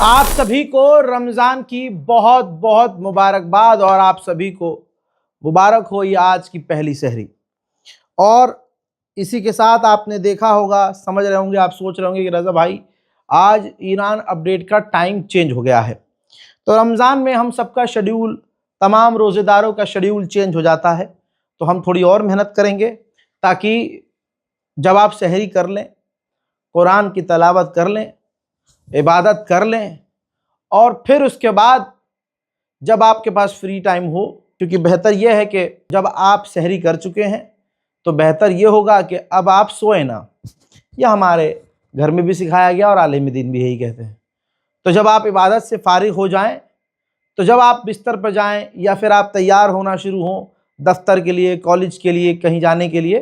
आप सभी को रमज़ान की बहुत बहुत मुबारकबाद और आप सभी को मुबारक हो ये आज की पहली सहरी। और इसी के साथ आपने देखा होगा, समझ रहे होंगे, आप सोच रहे होंगे कि रज़ा भाई आज ईरान अपडेट का टाइम चेंज हो गया है। तो रमज़ान में हम सबका शेड्यूल, तमाम रोज़ेदारों का शेड्यूल चेंज हो जाता है, तो हम थोड़ी और मेहनत करेंगे ताकि जब आप सहरी कर लें, कुरान की तलावत कर लें, इबादत कर लें और फिर उसके बाद जब आपके पास फ्री टाइम हो, क्योंकि बेहतर यह है कि जब आप सहरी कर चुके हैं तो बेहतर यह होगा कि अब आप सोए ना। यह हमारे घर में भी सिखाया गया और आलिम दीन भी यही कहते हैं। तो जब आप इबादत से फारिग हो जाएं, तो जब आप बिस्तर पर जाएं या फिर आप तैयार होना शुरू हों दफ्तर के लिए, कॉलेज के लिए, कहीं जाने के लिए,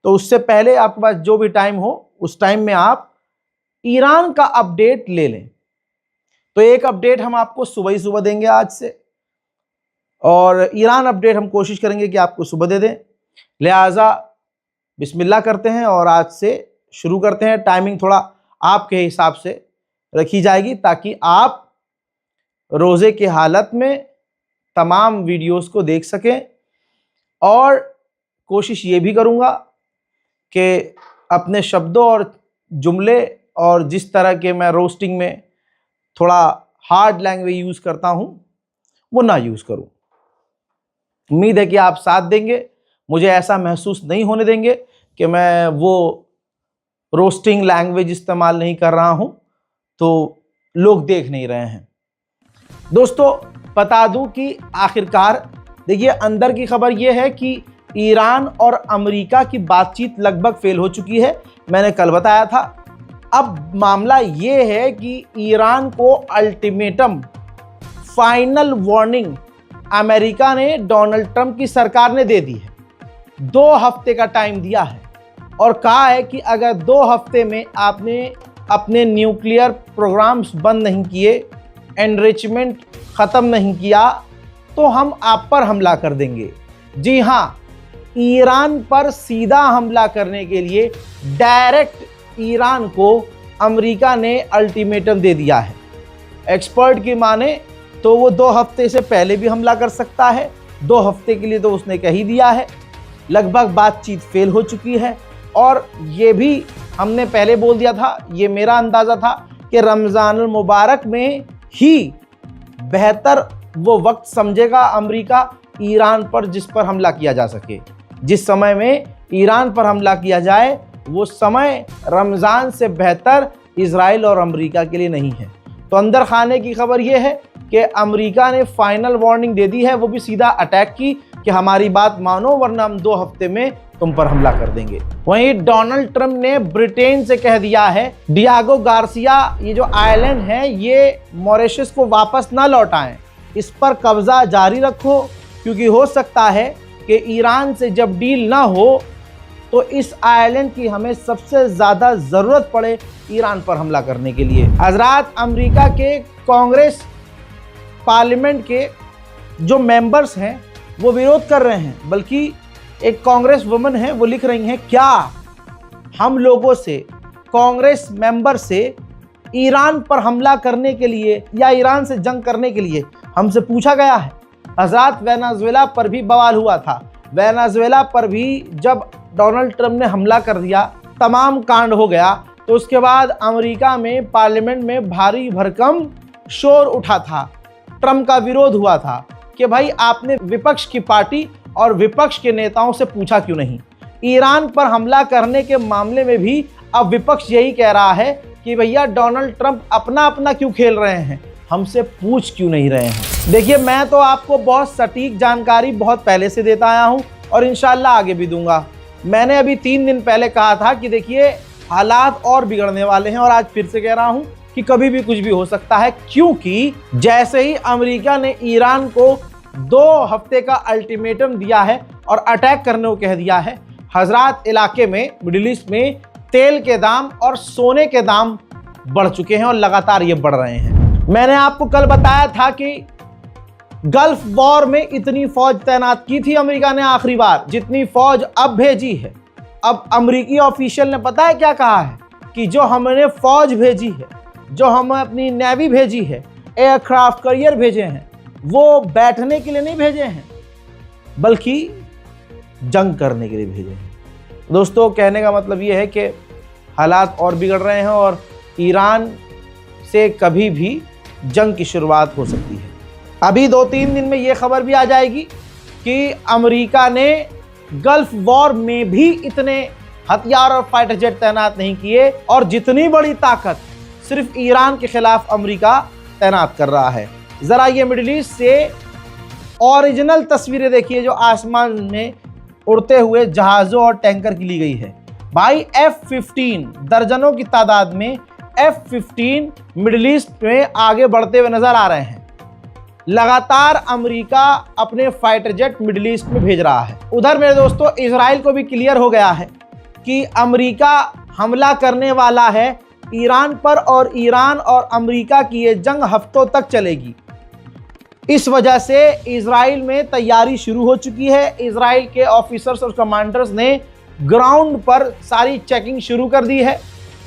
तो उससे पहले आपके पास जो भी टाइम हो उस टाइम में आप ईरान का अपडेट ले लें। तो एक अपडेट हम आपको सुबह ही सुबह देंगे आज से, और ईरान अपडेट हम कोशिश करेंगे कि आपको सुबह दे दें। लिहाजा बिस्मिल्लाह करते हैं और आज से शुरू करते हैं। टाइमिंग थोड़ा आपके हिसाब से रखी जाएगी ताकि आप रोज़े की हालत में तमाम वीडियोस को देख सकें। और कोशिश ये भी करूँगा कि अपने शब्दों और जुमले और जिस तरह के मैं रोस्टिंग में थोड़ा हार्ड लैंग्वेज यूज़ करता हूँ वो ना यूज़ करूँ। उम्मीद है कि आप साथ देंगे, मुझे ऐसा महसूस नहीं होने देंगे कि मैं वो रोस्टिंग लैंग्वेज इस्तेमाल नहीं कर रहा हूँ तो लोग देख नहीं रहे हैं। दोस्तों बता दूं कि आखिरकार देखिए, अंदर की खबर ये है कि ईरान और अमेरिका की बातचीत लगभग फेल हो चुकी है। मैंने कल बताया था। अब मामला ये है कि ईरान को अल्टीमेटम, फाइनल वार्निंग अमेरिका ने, डोनाल्ड ट्रंप की सरकार ने दे दी है। 2 हफ्ते का टाइम दिया है और कहा है कि अगर 2 हफ्ते में आपने अपने न्यूक्लियर प्रोग्राम्स बंद नहीं किए, एनरिचमेंट ख़त्म नहीं किया, तो हम आप पर हमला कर देंगे। जी हाँ, ईरान पर सीधा हमला करने के लिए डायरेक्ट ईरान को अमेरिका ने अल्टीमेटम दे दिया है। एक्सपर्ट की माने तो वो 2 हफ्ते से पहले भी हमला कर सकता है। 2 हफ्ते के लिए तो उसने कह ही दिया है। लगभग बातचीत फेल हो चुकी है और ये भी हमने पहले बोल दिया था, ये मेरा अंदाज़ा था कि रमज़ानुल मुबारक में ही बेहतर वो वक्त समझेगा अमेरिका ईरान पर जिस पर हमला किया जा सके। जिस समय में ईरान पर हमला किया जाए वो समय रमज़ान से बेहतर इजराइल और अमेरिका के लिए नहीं है। तो अंदर खाने की खबर ये है कि अमेरिका ने फाइनल वार्निंग दे दी है, वो भी सीधा अटैक की कि हमारी बात मानो वरना हम 2 हफ्ते में तुम पर हमला कर देंगे। वहीं डोनाल्ड ट्रंप ने ब्रिटेन से कह दिया है डियागो गार्सिया, ये जो आइलैंड है ये मॉरिशस को वापस ना लौटाएं, इस पर कब्जा जारी रखो, क्योंकि हो सकता है कि ईरान से जब डील ना हो तो इस आइलैंड की हमें सबसे ज़्यादा ज़रूरत पड़े ईरान पर हमला करने के लिए। हजरात, अमेरिका के कांग्रेस पार्लियामेंट के जो मेंबर्स हैं वो विरोध कर रहे हैं, बल्कि एक कांग्रेस वुमन है वो लिख रही हैं, क्या हम लोगों से, कांग्रेस मेंबर से ईरान पर हमला करने के लिए या ईरान से जंग करने के लिए हमसे पूछा गया है? हजरात, वेनेजुएला पर भी बवाल हुआ था। वेनेजुएला पर भी जब डोनाल्ड ट्रंप ने हमला कर दिया, तमाम कांड हो गया, तो उसके बाद अमेरिका में पार्लियामेंट में भारी भरकम शोर उठा था, ट्रंप का विरोध हुआ था कि भाई आपने विपक्ष की पार्टी और विपक्ष के नेताओं से पूछा क्यों नहीं। ईरान पर हमला करने के मामले में भी अब विपक्ष यही कह रहा है कि भैया डोनाल्ड ट्रंप अपना अपना क्यों खेल रहे हैं, हमसे पूछ क्यों नहीं रहे हैं। देखिए, मैं तो आपको बहुत सटीक जानकारी बहुत पहले से देता आया हूं और इंशाल्लाह आगे भी दूंगा। मैंने अभी 3 दिन पहले कहा था कि देखिए हालात और बिगड़ने वाले हैं, और आज फिर से कह रहा हूं कि कभी भी कुछ भी हो सकता है, क्योंकि जैसे ही अमेरिका ने ईरान को 2 हफ्ते का अल्टीमेटम दिया है और अटैक करने को कह दिया है, हजरात इलाके में, मिडिल ईस्ट में तेल के दाम और सोने के दाम बढ़ चुके हैं और लगातार ये बढ़ रहे हैं। मैंने आपको कल बताया था कि गल्फ वॉर में इतनी फौज तैनात की थी अमेरिका ने आखिरी बार जितनी फौज अब भेजी है। अब अमेरिकी ऑफिशियल ने पता है क्या कहा है कि जो हमने फौज भेजी है जो हम अपनी नेवी भेजी है, एयरक्राफ्ट कैरियर भेजे हैं, वो बैठने के लिए नहीं भेजे हैं बल्कि जंग करने के लिए भेजे हैं। दोस्तों, कहने का मतलब ये है कि हालात और बिगड़ रहे हैं और ईरान से कभी भी जंग की शुरुआत हो सकती है। अभी 2-3 दिन में ये खबर भी आ जाएगी कि अमेरिका ने गल्फ वॉर में भी इतने हथियार और फाइटर जेट तैनात नहीं किए और जितनी बड़ी ताकत सिर्फ ईरान के खिलाफ अमेरिका तैनात कर रहा है। जरा ये मिडिल ईस्ट से ओरिजिनल तस्वीरें देखिए जो आसमान में उड़ते हुए जहाज़ों और टैंकर की ली गई है। भाई F-15 दर्जनों की तादाद में F-15 मिडिल ईस्ट में आगे बढ़ते हुए नजर आ रहे हैं। लगातार अमेरिका अपने फाइटर जेट मिडिल ईस्ट में भेज रहा है। उधर मेरे दोस्तों इजराइल को भी क्लियर हो गया है कि अमेरिका हमला करने वाला है ईरान पर और ईरान और अमेरिका की ये जंग हफ्तों तक चलेगी। इस वजह से इजराइल में तैयारी शुरू हो चुकी है। इजराइल के ऑफिसर्स और कमांडर्स ने ग्राउंड पर सारी चेकिंग शुरू कर दी है।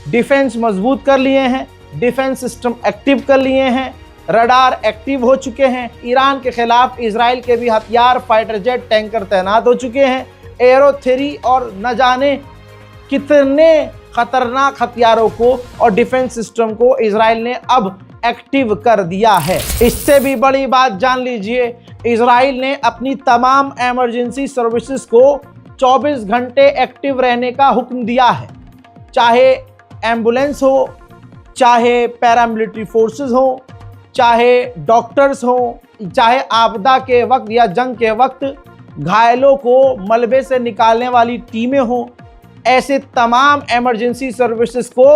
डिफेंस मजबूत कर लिए हैं, डिफेंस सिस्टम एक्टिव कर लिए हैं, रडार एक्टिव हो चुके हैं। ईरान के खिलाफ इजराइल के भी हथियार, फाइटर जेट, टैंकर तैनात हो चुके हैं। एरो 3 और न जाने कितने खतरनाक हथियारों को और डिफेंस सिस्टम को इजराइल ने अब एक्टिव कर दिया है। इससे भी बड़ी बात जान लीजिए, इजराइल ने अपनी तमाम इमरजेंसी सर्विसेज को 24 घंटे एक्टिव रहने का हुक्म दिया है। चाहे एम्बुलेंस हो, चाहे पैरामिलिट्री फोर्सेस हो, चाहे डॉक्टर्स हो, चाहे आपदा के वक्त या जंग के वक्त घायलों को मलबे से निकालने वाली टीमें हो, ऐसे तमाम इमरजेंसी सर्विसेज को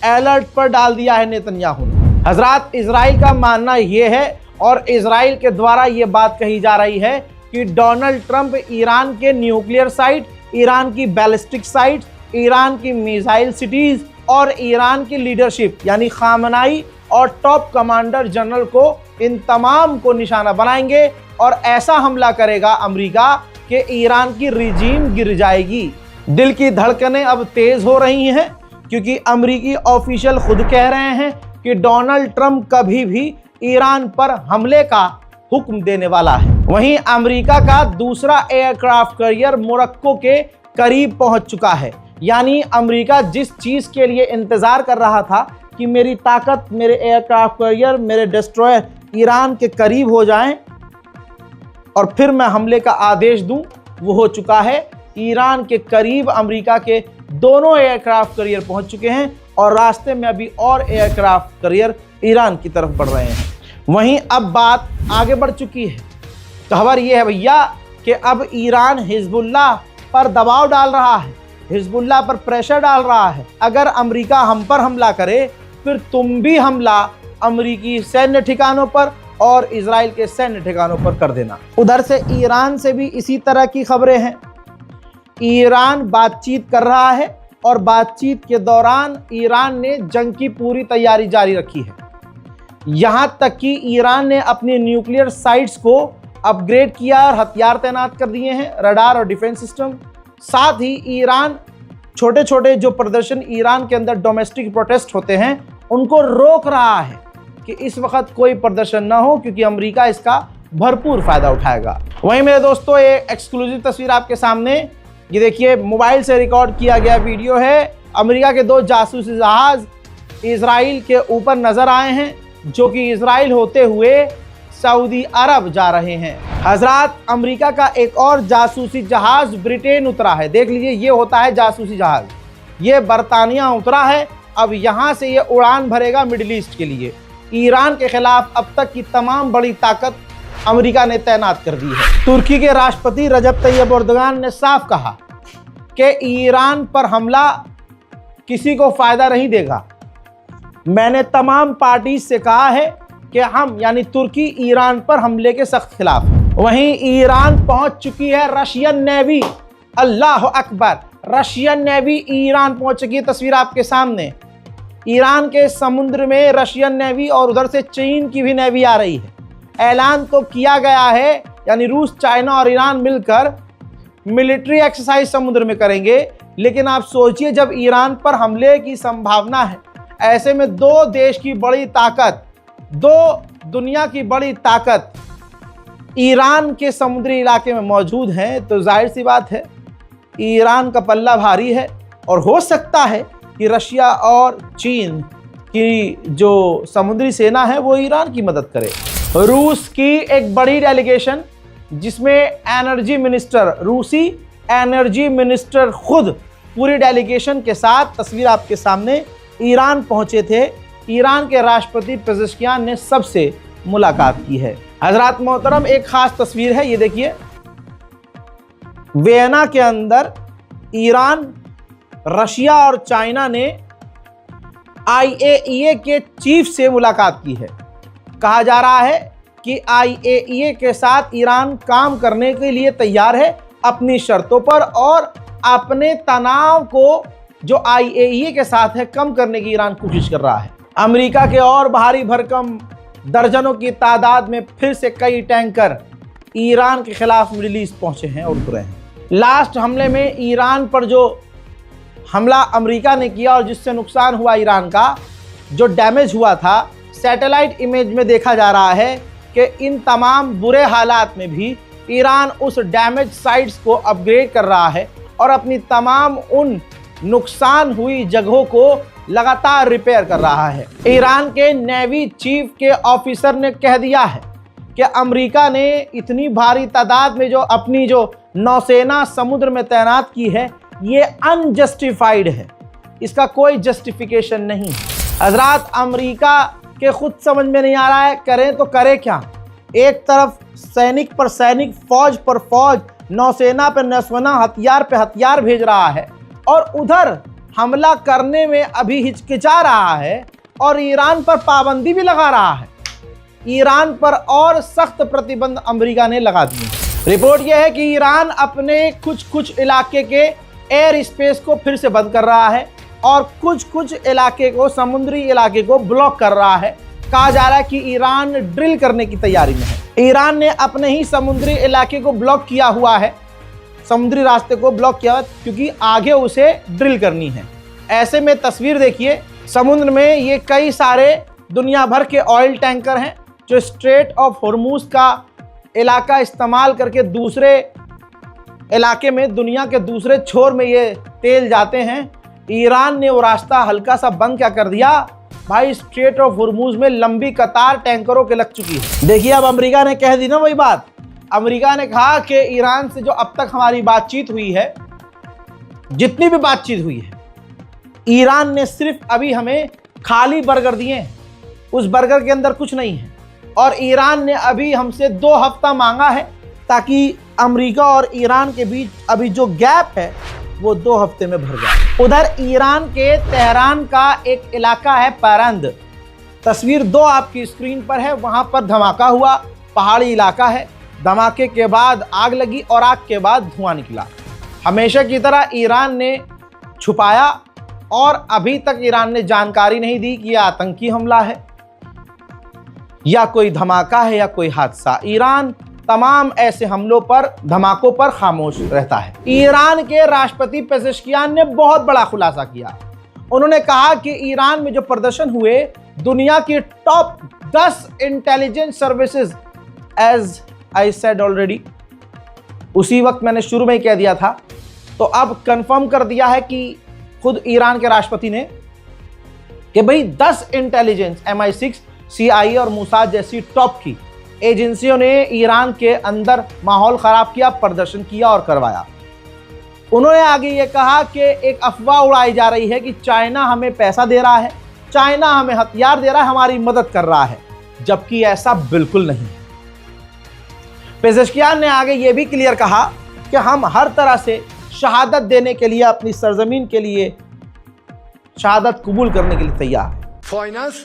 अलर्ट पर डाल दिया है नेतन्याहू ने। हजरात, इजराइल का मानना यह है और इजराइल के द्वारा ये बात कही जा रही है कि डोनाल्ड ट्रंप ईरान के न्यूक्लियर साइट, ईरान की बैलिस्टिक साइट, ईरान की मिसाइल सिटीज और ईरान की लीडरशिप यानी खामनाई और टॉप कमांडर जनरल को, इन तमाम को निशाना बनाएंगे और ऐसा हमला करेगा अमेरिका कि ईरान की रिजीम गिर जाएगी। दिल की धड़कनें अब तेज हो रही हैं क्योंकि अमेरिकी ऑफिशियल खुद कह रहे हैं कि डोनाल्ड ट्रंप कभी भी ईरान पर हमले का हुक्म देने वाला है। वहीं अमेरिका का दूसरा एयरक्राफ्ट कैरियर मोरक्को के करीब पहुंच चुका है। यानी अमेरिका जिस चीज के लिए इंतजार कर रहा था कि मेरी ताकत, मेरे एयरक्राफ्ट कैरियर, मेरे डिस्ट्रॉयर ईरान के करीब हो जाएं और फिर मैं हमले का आदेश दूं, वो हो चुका है। ईरान के करीब अमेरिका के दोनों एयरक्राफ्ट कैरियर पहुंच चुके हैं और रास्ते में अभी और एयरक्राफ्ट कैरियर ईरान की तरफ बढ़ रहे हैं। वहीं अब बात आगे बढ़ चुकी है। खबर यह है भैया कि अब ईरान हिजबुल्लाह पर दबाव डाल रहा है, हिजबुल्लाह पर प्रेशर डाल रहा है। अगर अमेरिका हम पर हमला करे फिर तुम भी हमला अमेरिकी सैन्य ठिकानों पर और इजराइल के सैन्य ठिकानों पर कर देना। उधर से ईरान से भी इसी तरह की खबरें हैं। ईरान बातचीत कर रहा है और बातचीत के दौरान ईरान ने जंग की पूरी तैयारी जारी रखी है। यहां तक कि ईरान ने अपने न्यूक्लियर साइट्स को अपग्रेड किया और हथियार तैनात कर दिए हैं, रडार और डिफेंस सिस्टम। साथ ही ईरान छोटे छोटे जो प्रदर्शन ईरान के अंदर डोमेस्टिक प्रोटेस्ट होते हैं उनको रोक रहा है कि इस वक्त कोई प्रदर्शन ना हो क्योंकि अमेरिका इसका भरपूर फायदा उठाएगा। वहीं मेरे दोस्तों एक एक्सक्लूसिव तस्वीर आपके सामने, ये देखिए, मोबाइल से रिकॉर्ड किया गया वीडियो है। अमेरिका के 2 जासूसी जहाज इजराइल के ऊपर नजर आए हैं जो कि इजराइल होते हुए सऊदी अरब जा रहे हैं। हजरात, अमेरिका का एक और जासूसी जहाज ब्रिटेन उतरा है। देख लीजिए, ये होता है जासूसी जहाज। ये बरतानिया उतरा है। अब यहाँ से ये उड़ान भरेगा मिडिल ईस्ट के लिए। ईरान के खिलाफ अब तक की तमाम बड़ी ताकत अमेरिका ने तैनात कर दी है। तुर्की के राष्ट्रपति रजब तैयब एर्दोगान ने साफ कहा कि ईरान पर हमला किसी को फायदा नहीं देगा। मैंने तमाम पार्टी से कहा है कि हम यानी तुर्की ईरान पर हमले के सख्त खिलाफ है। वहीं ईरान पहुंच चुकी है रशियन नेवी। अल्लाह अकबर, रशियन नेवी ईरान पहुंच चुकी है। तस्वीर आपके सामने, ईरान के समुद्र में रशियन नेवी और उधर से चीन की भी नेवी आ रही है। ऐलान तो किया गया है, यानी रूस, चाइना और ईरान मिलकर मिलिट्री एक्सरसाइज समुद्र में करेंगे। लेकिन आप सोचिए, जब ईरान पर हमले की संभावना है, ऐसे में दो देश की बड़ी ताकत, दो दुनिया की बड़ी ताकत ईरान के समुद्री इलाके में मौजूद हैं, तो जाहिर सी बात है ईरान का पल्ला भारी है और हो सकता है कि रशिया और चीन की जो समुद्री सेना है वो ईरान की मदद करे। रूस की एक बड़ी डेलीगेशन जिसमें एनर्जी मिनिस्टर, रूसी एनर्जी मिनिस्टर खुद पूरी डेलीगेशन के साथ, तस्वीर आपके सामने, ईरान पहुंचे थे। ईरान के राष्ट्रपति पेजेश्कियान ने सबसे मुलाकात की है। हजरात मोहतरम, एक खास तस्वीर है, ये देखिए। वियना के अंदर ईरान, रशिया और चाइना ने IAEA के चीफ से मुलाकात की है। कहा जा रहा है कि IAEA के साथ ईरान काम करने के लिए तैयार है अपनी शर्तों पर, और अपने तनाव को जो IAEA के साथ है कम करने की ईरान कोशिश कर रहा है। अमेरिका के और भारी भरकम दर्जनों की तादाद में फिर से कई टैंकर ईरान के खिलाफ मिडिल ईस्ट पहुंचे हैं और उतरे हैं। लास्ट हमले में ईरान पर जो हमला अमेरिका ने किया और जिससे नुकसान हुआ ईरान का, जो डैमेज हुआ था, सैटेलाइट इमेज में देखा जा रहा है कि इन तमाम बुरे हालात में भी ईरान उस डैमेज साइट्स को अपग्रेड कर रहा है और अपनी तमाम उन नुकसान हुई जगहों को लगातार रिपेयर कर रहा है। ईरान के नेवी चीफ के ऑफिसर ने कह दिया है कि अमेरिका ने इतनी भारी तादाद में जो अपनी जो नौसेना समुद्र में तैनात की है, ये अनजस्टिफाइड है, इसका कोई जस्टिफिकेशन नहीं है। हजरात, अमेरिका के खुद समझ में नहीं आ रहा है करें तो करे क्या। एक तरफ सैनिक पर सैनिक, फौज पर फौज, नौसेना पर नौसेना, हथियार पे हथियार भेज रहा है, और उधर हमला करने में अभी हिचकिचा रहा है और ईरान पर पाबंदी भी लगा रहा है। ईरान पर और सख्त प्रतिबंध अमेरिका ने लगा दिए। रिपोर्ट यह है कि ईरान अपने कुछ इलाके के एयर स्पेस को फिर से बंद कर रहा है और कुछ इलाके को, समुद्री इलाके को ब्लॉक कर रहा है। कहा जा रहा है कि ईरान ड्रिल करने की तैयारी में है। ईरान ने अपने ही समुद्री इलाके को ब्लॉक किया हुआ है, समुद्री रास्ते को ब्लॉक किया, क्योंकि आगे उसे ड्रिल करनी है। ऐसे में तस्वीर देखिए, समुद्र में ये कई सारे दुनिया भर के ऑयल टैंकर हैं जो स्ट्रेट ऑफ हॉर्मूज का इलाका इस्तेमाल करके दूसरे इलाके में, दुनिया के दूसरे छोर में ये तेल जाते हैं। ईरान ने वो रास्ता हल्का सा बंद क्या कर दिया भाई, स्ट्रेट ऑफ हॉर्मूज में लंबी कतार टैंकरों के लग चुकी है। देखिए, अब अमेरिका ने कह दी ना वही बात। अमेरिका ने कहा कि ईरान से जो अब तक हमारी बातचीत हुई है, जितनी भी बातचीत हुई है, ईरान ने सिर्फ अभी हमें खाली बर्गर दिए हैं, उस बर्गर के अंदर कुछ नहीं है, और ईरान ने अभी हमसे 2 हफ्ता मांगा है ताकि अमेरिका और ईरान के बीच अभी जो गैप है वो 2 हफ्ते में भर जाए। उधर ईरान के तेहरान का एक इलाका है परंद, तस्वीर 2 आपकी स्क्रीन पर है। वहां पर धमाका हुआ, पहाड़ी इलाका है। धमाके के बाद आग लगी और आग के बाद धुआं निकला। हमेशा की तरह ईरान ने छुपाया और अभी तक ईरान ने जानकारी नहीं दी कि यह आतंकी हमला है या कोई धमाका है या कोई हादसा। ईरान तमाम ऐसे हमलों पर, धमाकों पर खामोश रहता है। ईरान के राष्ट्रपति पेजेश्कियान ने बहुत बड़ा खुलासा किया। उन्होंने कहा कि ईरान में जो प्रदर्शन हुए, दुनिया की top 10 intelligence services, as I said already, उसी वक्त मैंने शुरू में ही कह दिया था, तो अब कंफर्म कर दिया है कि खुद ईरान के राष्ट्रपति ने कि भाई 10 इंटेलिजेंस, MI6, CIA और मूसाद जैसी टॉप की एजेंसियों ने ईरान के अंदर माहौल खराब किया, प्रदर्शन किया और करवाया। उन्होंने आगे ये कहा कि एक अफवाह उड़ाई जा रही है कि चाइना हमें पैसा दे रहा है, चाइना हमें हथियार दे रहा है, हमारी मदद कर रहा है, जबकि ऐसा बिल्कुल नहीं है। पेजेश्कियान ने आगे ये भी क्लियर कहा कि हम हर तरह से शहादत देने के लिए, अपनी सरजमीन के लिए शहादत कबूल करने के लिए तैयार है। फाइनेंस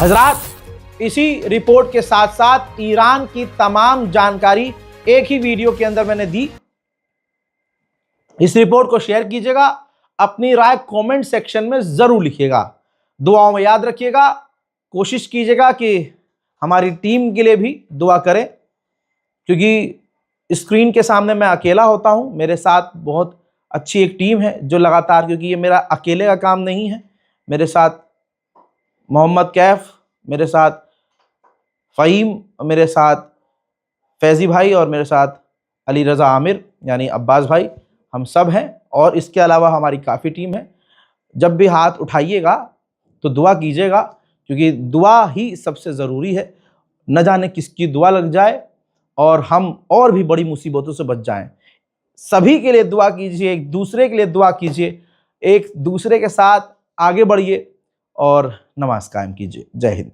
हजरात, इसी रिपोर्ट के साथ साथ ईरान की तमाम जानकारी एक ही वीडियो के अंदर मैंने दी। इस रिपोर्ट को शेयर कीजिएगा, अपनी राय कमेंट सेक्शन में जरूर लिखिएगा, दुआओं में याद रखिएगा, कोशिश कीजिएगा कि हमारी टीम के लिए भी दुआ करें, क्योंकि स्क्रीन के सामने मैं अकेला होता हूं, मेरे साथ बहुत अच्छी एक टीम है जो लगातार, क्योंकि ये मेरा अकेले का काम नहीं है, मेरे साथ मोहम्मद कैफ, मेरे साथ फ़हीम, मेरे साथ फैज़ी भाई और मेरे साथ अली रज़ा आमिर यानी अब्बास भाई, हम सब हैं। और इसके अलावा हमारी काफ़ी टीम है। जब भी हाथ उठाइएगा तो दुआ कीजिएगा, क्योंकि दुआ ही सबसे ज़रूरी है। न जाने किसकी दुआ लग जाए और हम और भी बड़ी मुसीबतों से बच जाएं। सभी के लिए दुआ कीजिए, एक दूसरे के लिए दुआ कीजिए, एक दूसरे के साथ आगे बढ़िए और नमाज कायम कीजिए। जय हिंद।